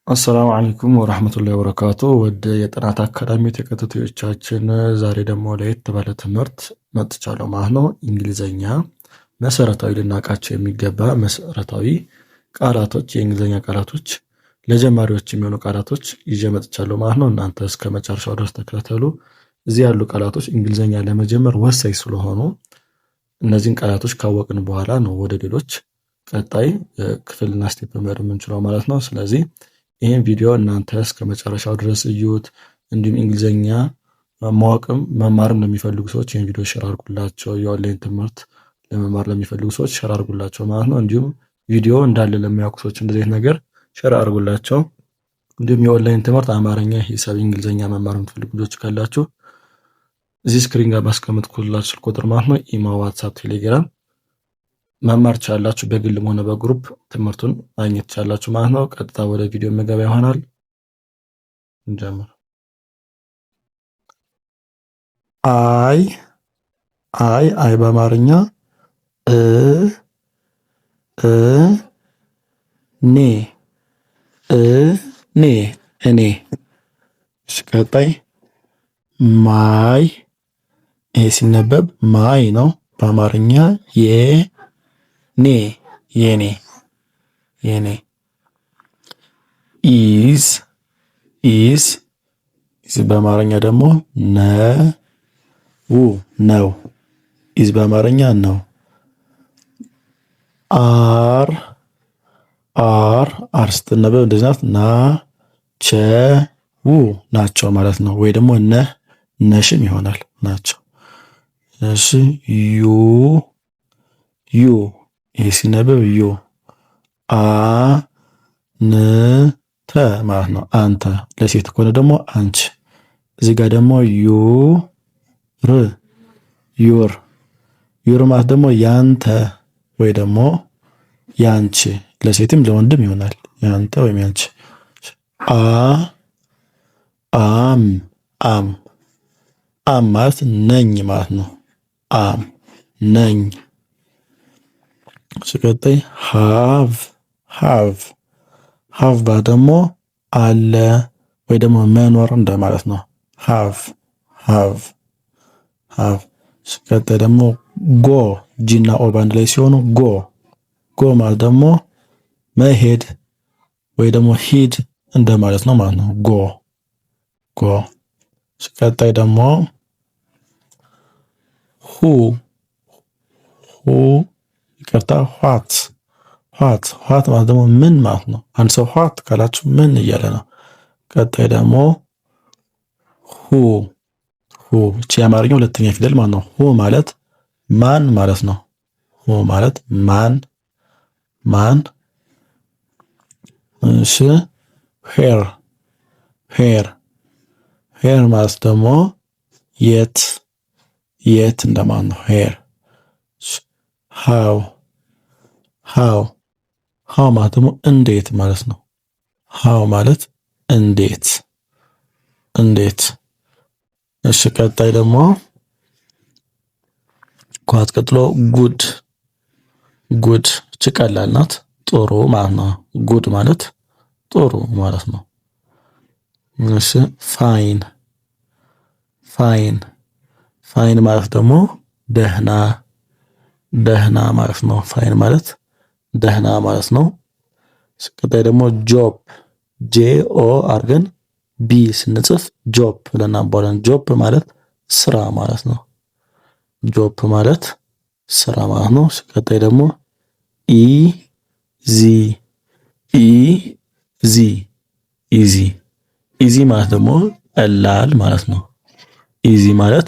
አሰላሙ አለይኩም ወራህመቱላሂ ወበረካቱ። ወደ የጥናት አካዳሚ ተከታታዮቻችን ዛሬ ደግሞ ለየት ባለ ትምህርት መጥቻለሁ ማለት ነው። እንግሊዘኛ መሰረታዊ ልናውቃቸው የሚገባ መሰረታዊ ቃላቶች፣ የእንግሊዘኛ ቃላቶች ለጀማሪዎች የሚሆኑ ቃላቶች ይዤ መጥቻለሁ ማለት ነው። እናንተ እስከ መጨረሻው ድረስ ተከታተሉ። እዚህ ያሉ ቃላቶች እንግሊዘኛ ለመጀመር ወሳኝ ስለሆኑ እነዚህን ቃላቶች ካወቅን በኋላ ነው ወደ ሌሎች ቀጣይ ክፍልና ስቴፕ መሄድ የምንችለው ማለት ነው። ስለዚህ ይህን ቪዲዮ እናንተ እስከ መጨረሻው ድረስ እዩት። እንዲሁም እንግሊዘኛ ማወቅም መማርም ለሚፈልጉ ሰዎች ይህን ቪዲዮ ሼር አድርጉላቸው። የኦንላይን ትምህርት ለመማር ለሚፈልጉ ሰዎች ሼር አድርጉላቸው ማለት ነው። እንዲሁም ቪዲዮ እንዳለ ለሚያውቁ ሰዎች እንደዚህ ነገር ሼር አድርጉላቸው። እንዲሁም የኦንላይን ትምህርት አማርኛ፣ ሂሳብ፣ እንግሊዘኛ መማር የምትፈልጉ ልጆች ካላችሁ እዚህ ስክሪን ጋር ባስቀመጥኩላችሁ ስልክ ቁጥር ማለት ነው ኢሞ፣ ዋትስአፕ፣ ቴሌግራም መማር ቻላችሁ። በግልም ሆነ በግሩፕ ትምህርቱን ማግኘት ቻላችሁ ማለት ነው። ቀጥታ ወደ ቪዲዮ መገባ ይሆናል። እንጀምር። አይ በአማርኛ እ ኔ እኔ። ቀጣይ ማይ፣ ይሄ ሲነበብ ማይ ነው። በአማርኛ የኔ። ኢዝ በአማርኛ ደግሞ ነው። ኢዝ በአማርኛ ነው። አር ስትነበብ እንደዚህ ናት። ናቸው ማለት ነው። ወይ ደግሞ ነሽም ይሆናል ናቸው። እሺ ዩ ይሄ ሲነበብ አንተ ማለት ነው። አንተ ለሴት ከሆነ ደግሞ አንቺ። እዚህ ጋር ደግሞ ዩር ማለት ደግሞ ያንተ ወይ ደግሞ ያንቺ፣ ለሴትም ለወንድም ይሆናል። ያንተ ወይም ያንቺ። አም ማለት ነኝ ማለት ነው። አም ነኝ። ሲቀጥይ ሃቭ ደግሞ አለ ወይ ደግሞ መኖር እንደማለት ነው። ሃቭ። ሲቀጥይ ደግሞ ጎ፣ ጂና ኦ ባንድ ላይ ሲሆኑ ጎ ማለት ደግሞ መሄድ ወይ ደግሞ ሂድ እንደማለት ነው ማለት ነው። ጎ። ሲቀጥይ ደግሞ ይቅርታ ዋት ማለት ደግሞ ምን ማለት ነው። አንድ ሰው ዋት ካላችሁ ምን እያለ ነው። ቀጣይ ደግሞ ሁ እቺ የአማርኛ ሁለተኛ ፊደል ማለት ነው። ሁ ማለት ማን ማለት ነው። ሁ ማለት ማን። እሺ ሄር ማለት ደግሞ የት እንደማለት ነው። ሄር። ሃው ማለት ደግሞ እንዴት ማለት ነው። ሃው ማለት እንዴት። እሺ ቀጣይ ደግሞ ኳት ቀጥሎ ጉድ እቺ ቀላል ናት። ጥሩ ማለት ነው። ጉድ ማለት ጥሩ ማለት ነው። እሺ ፋይን ማለት ደግሞ ደህና ማለት ነው። ፋይን ማለት ደህና ማለት ነው። ቀጣይ ደግሞ ጆብ፣ JO አድርገን ቢ ስንጽፍ ጆብ ብለን እናባለን። ጆብ ማለት ስራ ማለት ነው። ጆብ ማለት ስራ ማለት ነው። ቀጣይ ደግሞ ኢዚ ማለት ደግሞ ቀላል ማለት ነው። ኢዚ ማለት